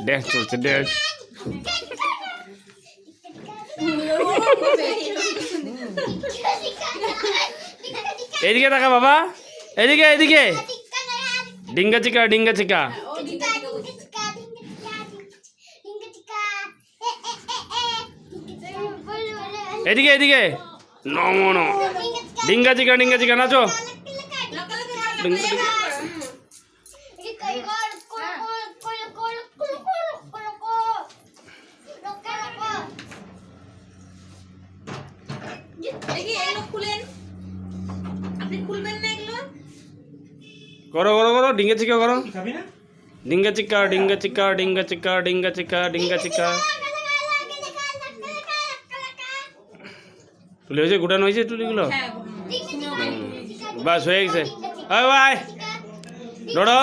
Dance চলছে dance. এদিকে তাকা বাবা, এদিকে এদিকে। ডিঙ্গা চিকা ডিঙ্গা চিকা। এদিকে এদিকে। নমো নমো। ডিঙ্গা চিকা নাচো। করো করো করো ডিঙ্গা চিকা করো। ডিঙ্গা চিকা ডিঙ্গা চিকা ডিঙ্গা চিকা ডিঙ্গা চিকা ডিঙ্গা চিকা। তুলি হয়েছে, গুটানো হয়েছে তুলিগুলো? বাস হয়ে গেছে। Bye bye. ডড়ো।